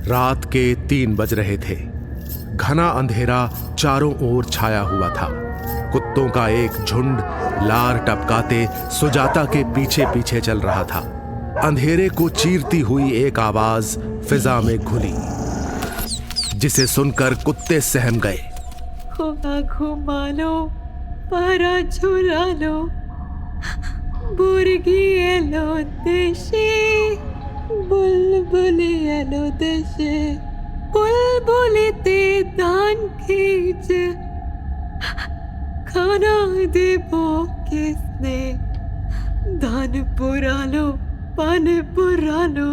रात के 3 बज रहे थे। घना अंधेरा चारों ओर छाया हुआ था। कुत्तों का एक झुंड लार टपकाते सुजाता के पीछे पीछे चल रहा था। अंधेरे को चीरती हुई एक आवाज फिजा में घुली, जिसे सुनकर कुत्ते सहम गए। घुमा लो, पारा झुला लो, मुर्गी एलो देशे, बुलबुल एलो देशे, बुलबुल ते दान खींच, खाना देबो किसने, दान पुरा लो, पान पुरा लो।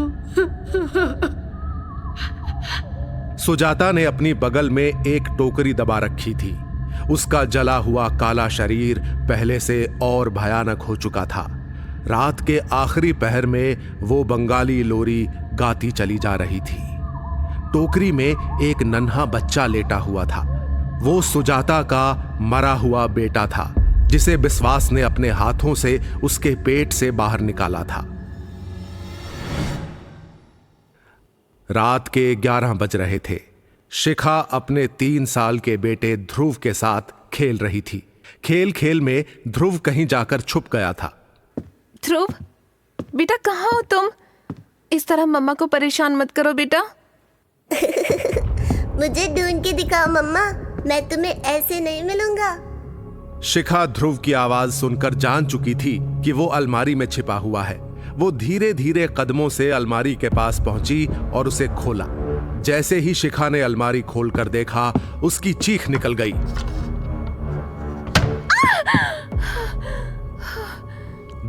सुजाता ने अपनी बगल में एक टोकरी दबा रखी थी। उसका जला हुआ काला शरीर पहले से और भयानक हो चुका था। रात के आखिरी पहर में वो बंगाली लोरी गाती चली जा रही थी। टोकरी में एक नन्हा बच्चा लेटा हुआ था। वो सुजाता का मरा हुआ बेटा था, जिसे विश्वास ने अपने हाथों से उसके पेट से बाहर निकाला था। रात के 11 बज रहे थे। शिखा अपने 3 साल के बेटे ध्रुव के साथ खेल रही थी। खेल खेल में ध्रुव कहीं जाकर छुप गया था। ध्रुव, बेटा कहाँ हो तुम? इस तरह मम्मा को परेशान मत करो बेटा। मुझे ढूंढ के दिखाओ मम्मा, मैं तुम्हें ऐसे नहीं मिलूंगा। शिखा ध्रुव की आवाज सुनकर जान चुकी थी कि वो अलमारी में छिपा हुआ है। वो धीरे धीरे कदमों से अलमारी के पास पहुंची और उसे खोला। जैसे ही शिखा ने अलमारी खोलकर देखा, उसकी चीख निकल गई।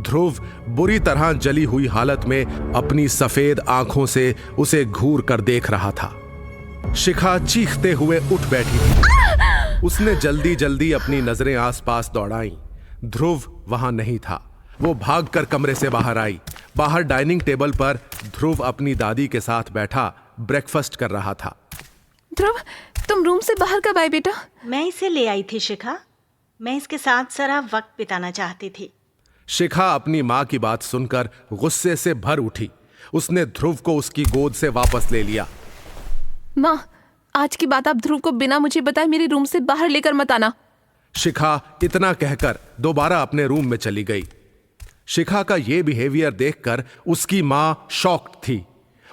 ध्रुव बुरी तरह जली हुई हालत में अपनी सफेद आंखों से उसे घूर कर देख रहा था। शिखा चीखते हुए उठ बैठी थी। उसने जल्दी जल्दी अपनी नजरें आसपास दौड़ाईं। ध्रुव वहां नहीं था। वो भागकर कमरे से बाहर आई। बाहर डाइनिंग टेबल पर ध्रुव अपनी दादी के साथ बैठा ब्रेकफास्ट कर रहा था। ध्रुव, तुम रूम से बाहर कब आए बेटा? मैं इसे ले आई थी शिखा। मैं इसके साथ जरा वक्त बिताना चाहती थी। शिखा अपनी माँ की बात सुनकर गुस्से से भर उठी। उसने ध्रुव को उसकी गोद से वापस ले लिया। माँ, आज की बात आप ध्रुव को बिना मुझे बताए मेरे रूम से बाहर लेकर मत आना। शिखा इतना कहकर दोबारा अपने रूम में चली गई। शिखा का यह बिहेवियर देखकर उसकी मां शॉक्ड थी।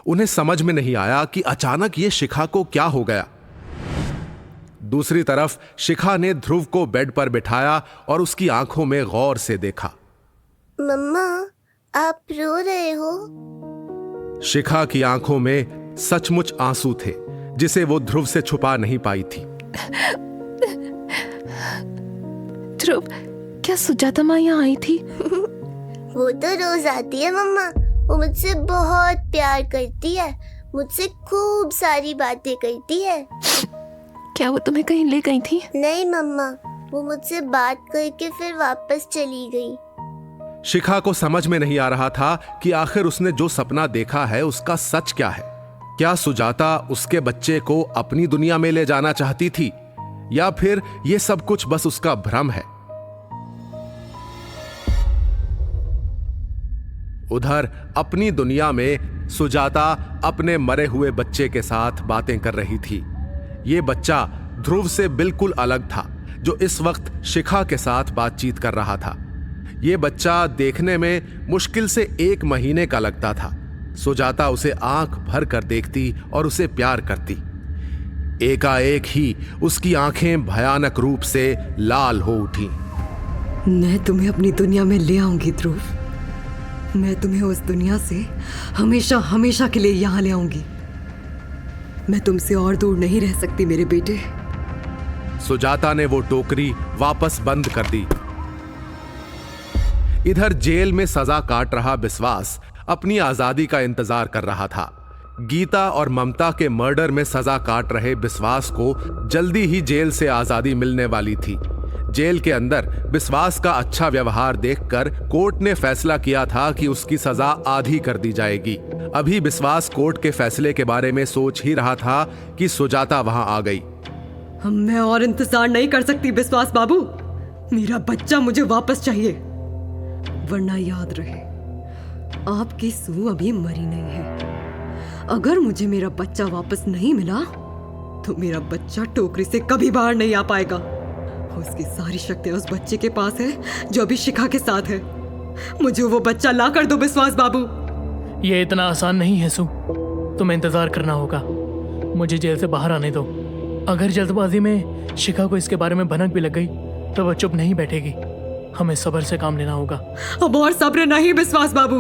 उन्हें समझ में नहीं आया कि अचानक ये शिखा को क्या हो गया। दूसरी तरफ शिखा ने ध्रुव को बेड पर बिठाया और उसकी आंखों में गौर से देखा। मम्मा, आप रो रहे हो? शिखा की आंखों में सचमुच आंसू थे, जिसे वो ध्रुव से छुपा नहीं पाई थी। ध्रुव, क्या सुजाता माँ यहाँ आई थी? वो तो रोज आती है मम्मा। वो मुझसे बहुत प्यार करती है, मुझसे खूब सारी बातें करती है। क्या वो तुम्हें कहीं ले गई थी? नहीं मम्मा, वो मुझसे बात करके फिर वापस चली गई। शिखा को समझ में नहीं आ रहा था कि आखिर उसने जो सपना देखा है उसका सच क्या है। क्या सुजाता उसके बच्चे को अपनी दुनिया में ले जाना चाहती थी, या फिर यह सब कुछ बस उसका भ्रम है? उधर अपनी दुनिया में सुजाता अपने मरे हुए बच्चे के साथ बातें कर रही थी। ये बच्चा ध्रुव से बिल्कुल अलग था, जो इस वक्त शिखा के साथ बातचीत कर रहा था। ये बच्चा देखने में मुश्किल से 1 महीने का लगता था। सुजाता उसे आंख भर कर देखती और उसे प्यार करती। एकाएक ही उसकी आंखें भयानक रूप से लाल हो उठी। मैं तुम्हें अपनी दुनिया में ले आऊंगी ध्रुव। मैं तुम्हें उस दुनिया से हमेशा हमेशा के लिए यहाँ ले आऊंगी। मैं तुमसे और दूर नहीं रह सकती मेरे बेटे। सुजाता ने वो टोकरी वापस बंद कर दी। इधर जेल में सजा काट रहा विश्वास अपनी आजादी का इंतजार कर रहा था। गीता और ममता के मर्डर में सजा काट रहे विश्वास को जल्दी ही जेल से आजादी मिलने वाली थी। जेल के अंदर विश्वास का अच्छा व्यवहार देखकर कोर्ट ने फैसला किया था कि उसकी सजा आधी कर दी जाएगी। अभी विश्वास कोर्ट के फैसले के बारे में सोच ही रहा था कि सुजाता वहां आ गई। मैं और इंतजार नहीं कर सकती विश्वास बाबू। मेरा बच्चा मुझे वापस चाहिए, वरना याद रहे आपकी सू अभी मरी नहीं है। अगर मुझे मेरा बच्चा वापस नहीं मिला तो मेरा बच्चा टोकरी से कभी बाहर नहीं आ पाएगा। उसकी सारी शक्तियां उस बच्चे के पास है जो अभी शिखा के साथ है। मुझे वो बच्चा ला कर दो विश्वास बाबू। ये इतना आसान नहीं है सु, तुम्हें इंतजार करना होगा। मुझे जेल से बाहर आने दो। अगर जल्दबाजी में शिखा को इसके बारे में भनक भी लग गई तो वह चुप नहीं बैठेगी। हमें सब्र से काम लेना होगा। अब और सब्र नहीं विश्वास बाबू।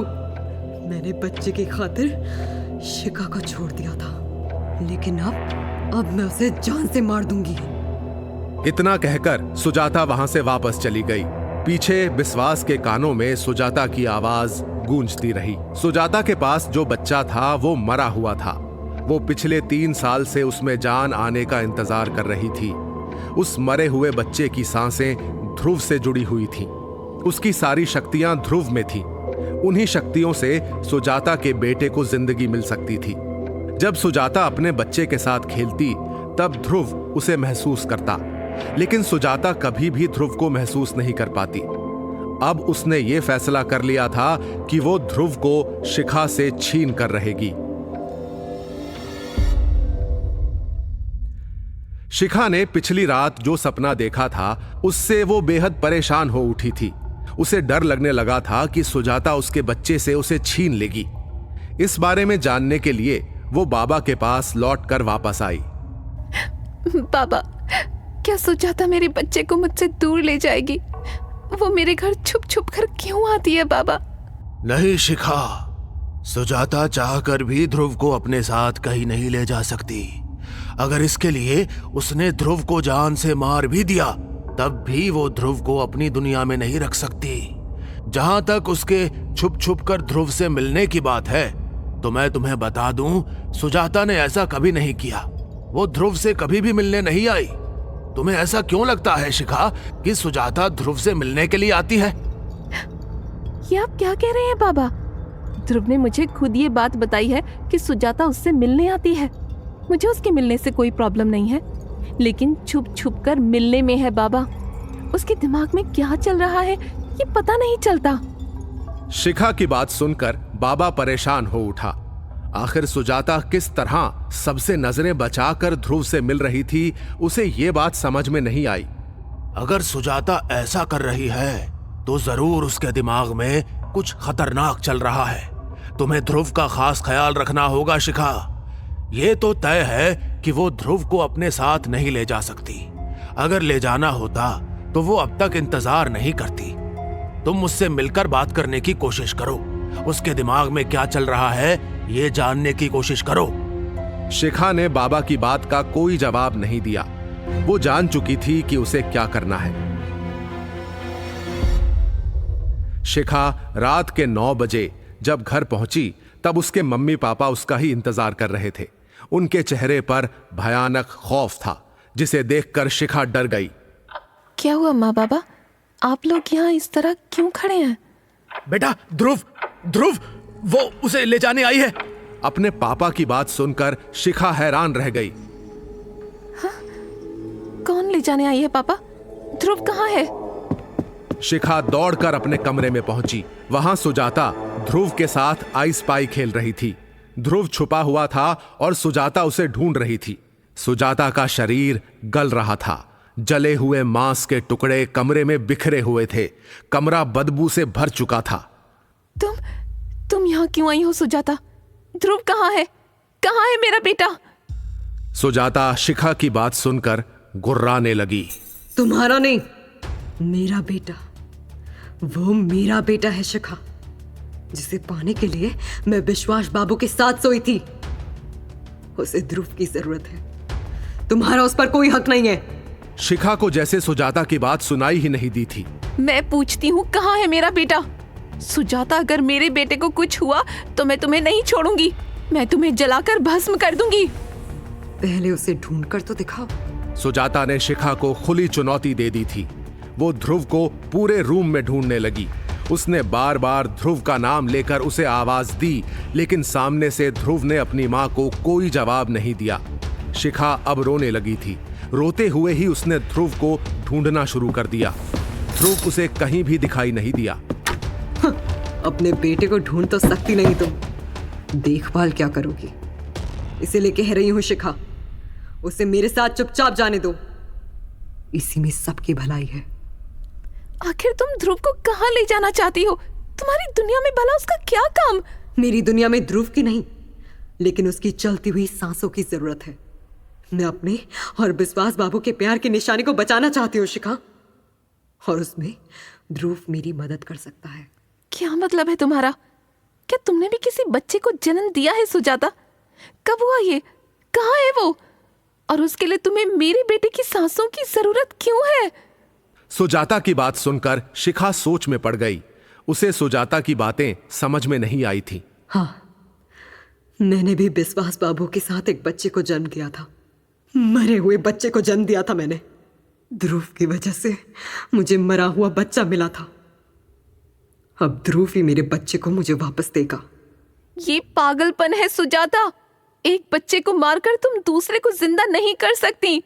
मैंने बच्चे की खातिर शिखा को छोड़ दिया था, लेकिन अब मैं उसे जान से मार दूंगी। इतना कहकर सुजाता वहां से वापस चली गई। पीछे विश्वास के कानों में सुजाता की आवाज गूंजती रही। सुजाता के पास जो बच्चा था वो मरा हुआ था। वो पिछले 3 साल से उसमें जान आने का इंतजार कर रही थी। उस मरे हुए बच्चे की सांसें ध्रुव से जुड़ी हुई थीं। उसकी सारी शक्तियां ध्रुव में थीं। उन्हीं शक्तियों से सुजाता के बेटे को जिंदगी मिल सकती थी। जब सुजाता अपने बच्चे के साथ खेलती तब ध्रुव उसे महसूस करता, लेकिन सुजाता कभी भी ध्रुव को महसूस नहीं कर पाती। अब उसने ये फैसला कर लिया था कि वो ध्रुव को शिखा से छीन कर रहेगी। शिखा ने पिछली रात जो सपना देखा था उससे वो बेहद परेशान हो उठी थी। उसे डर लगने लगा था कि सुजाता उसके बच्चे से उसे छीन लेगी। इस बारे में जानने के लिए वो बाबा के पास लौट कर वापस आई। बाबा, क्या सुजाता मेरे बच्चे को मुझसे दूर ले जाएगी? वो मेरे घर छुप छुप कर क्यों आती है बाबा? नहीं शिखा, सुजाता चाहकर भी ध्रुव को अपने साथ कहीं नहीं ले जा सकती। अगर इसके लिए उसने ध्रुव को जान से मार भी दिया तब भी वो ध्रुव को अपनी दुनिया में नहीं रख सकती। जहां तक उसके छुप छुप कर ध्रुव से मिलने की बात है तो मैं तुम्हें बता दूं, सुजाता ने ऐसा कभी नहीं किया। वो ध्रुव से कभी भी मिलने नहीं आई। तुम्हें ऐसा क्यों लगता है शिखा कि सुजाता ध्रुव से मिलने के लिए आती है? ये आप क्या कह रहे हैं बाबा? ध्रुव ने मुझे खुद ये बात बताई है कि सुजाता उससे मिलने आती है। मुझे उसके मिलने से कोई प्रॉब्लम नहीं है, लेकिन छुप छुप कर मिलने में है बाबा। उसके दिमाग में क्या चल रहा है ये पता नहीं चलता। शिखा की बात सुनकर बाबा परेशान हो उठा। आखिर सुजाता किस तरह सबसे नजरें बचाकर ध्रुव से मिल रही थी, उसे ये बात समझ में नहीं आई। अगर सुजाता ऐसा कर रही है तो जरूर उसके दिमाग में कुछ खतरनाक चल रहा है। तुम्हें ध्रुव का खास ख्याल रखना होगा शिखा। ये तो तय है कि वो ध्रुव को अपने साथ नहीं ले जा सकती। अगर ले जाना होता तो वो अब तक इंतजार नहीं करती। तुम मुझसे मिलकर बात करने की कोशिश करो। उसके दिमाग में क्या चल रहा है ये जानने की कोशिश करो। शिखा ने बाबा की बात का कोई जवाब नहीं दिया। वो जान चुकी थी कि उसे क्या करना है। शिखा रात के 9 बजे जब घर पहुंची तब उसके मम्मी पापा उसका ही इंतजार कर रहे थे। उनके चेहरे पर भयानक खौफ था, जिसे देखकर शिखा डर गई। क्या हुआ माँ बाबा, आप लोग यहाँ इस तरह क्यों खड़े हैं? बेटा ध्रुव वो उसे ले जाने आई है। अपने पापा की बात सुनकर शिखा हैरान रह गई। कौन ले जाने आई है पापा? ध्रुव कहाँ है? शिखा दौड़कर अपने कमरे में पहुंची। वहां सुजाता ध्रुव के साथ आइस पाई खेल रही थी। ध्रुव छुपा हुआ था और सुजाता उसे ढूंढ रही थी। सुजाता का शरीर गल रहा था। जले हुए मांस के टुकड़े कमरे में बिखरे हुए थे। कमरा बदबू से भर चुका था। तुम यहाँ क्यों आई हो सुजाता? ध्रुव कहाँ है? कहाँ है मेरा बेटा? सुजाता शिखा की बात सुनकर गुर्राने लगी। तुम्हारा नहीं, मेरा बेटा। वो मेरा बेटा है शिखा, जिसे पाने के लिए मैं विश्वास बाबू के साथ सोई थी। उसे ध्रुव की जरूरत है। तुम्हारा उस पर कोई हक नहीं है। शिखा को जैसे सुजाता की बात सुनाई ही नहीं दी थी। मैं पूछती हूँ कहाँ है मेरा बेटा? सुजाता, अगर मेरे बेटे को कुछ हुआ तो मैं तुम्हें नहीं छोड़ूंगी। मैं तुम्हें जलाकर भस्म कर दूंगी। पहले उसे ढूंढ कर तो दिखाओ। सुजाता ने शिखा को खुली चुनौती दे दी थी। वो ध्रुव को पूरे रूम में ढूंढने लगी। उसने बार बार ध्रुव का नाम लेकर उसे आवाज दी, लेकिन सामने से ध्रुव ने अपनी माँ को कोई जवाब नहीं दिया। शिखा अब रोने लगी थी। रोते हुए ही उसने ध्रुव को ढूंढना शुरू कर दिया। ध्रुव उसे कहीं भी दिखाई नहीं दिया। अपने बेटे को ढूंढ तो सकती नहीं तुम, देखभाल क्या करोगी? इसीलिए कह रही हूं शिखा, उसे मेरे साथ चुपचाप जाने दो। इसी में सबकी भलाई है। आखिर तुम ध्रुव को कहाँ ले जाना चाहती हो? तुम्हारी दुनिया में भला उसका क्या काम? मेरी दुनिया में ध्रुव की नहीं, लेकिन उसकी चलती हुई सांसों की जरूरत है। मैं अपने और विश्वास बाबू के प्यार की निशानी को बचाना चाहती हूँ शिखा, और उसमें ध्रुव मेरी मदद कर सकता है। क्या मतलब है तुम्हारा? क्या तुमने भी किसी बच्चे को जन्म दिया है सुजाता? कब हुआ ये? कहाँ है वो? और उसके लिए तुम्हें मेरे बेटे की सांसों की जरूरत क्यों है? सुजाता की बात सुनकर शिखा सोच में पड़ गई। उसे सुजाता की बातें समझ में नहीं आई थी। हाँ, मैंने भी विश्वास बाबू के साथ एक बच्चे को जन्म दिया था। मरे हुए बच्चे को जन्म दिया था मैंने। ध्रुव की वजह से मुझे मरा हुआ बच्चा मिला था। अब ध्रुव ही मेरे बच्चे को मुझे वापस देगा। ये पागलपन है सुजाता। एक बच्चे को मारकर तुम दूसरे को जिंदा नहीं कर सकती।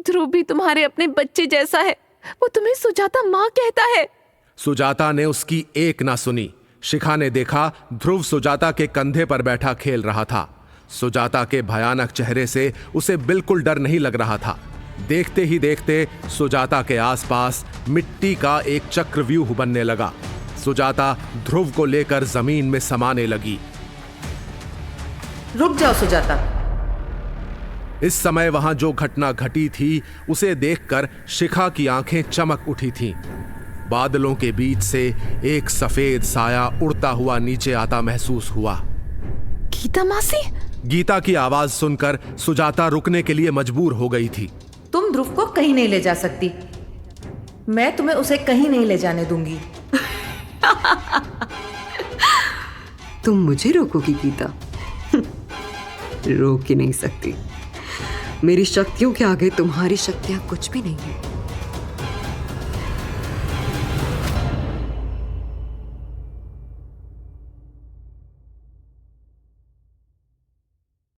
ध्रुव भी तुम्हारे अपने बच्चे जैसा है। वो तुम्हें सुजाता माँ कहता है। सुजाता ने उसकी एक ना सुनी। शिखा ने देखा ध्रुव सुजाता के कंधे पर बैठा खेल रहा था। सुजाता के भयानक चेहरे से उसे बिल्कुल डर नहीं लग रहा था। देखते ही देखते सुजाता के आसपास मिट्टी का एक चक्रव्यूह बनने लगा। सुजाता ध्रुव को लेकर जमीन में समाने लगी। रुक जाओ सुजाता। इस समय वहां जो घटना घटी थी उसे देखकर शिखा की आंखें चमक उठी थीं। बादलों के बीच से एक सफेद साया उड़ता हुआ नीचे आता महसूस हुआ। गीता मासी? गीता की आवाज सुनकर सुजाता रुकने के लिए मजबूर हो गई थी। तुम ध्रुव को कहीं नहीं ले जा सकती। मैं तुम्हें उसे कहीं नहीं ले जाने दूंगी। तुम मुझे रोकोगी गीता? रोक ही नहीं सकती। मेरी शक्तियों के आगे तुम्हारी शक्तियां कुछ भी नहीं है।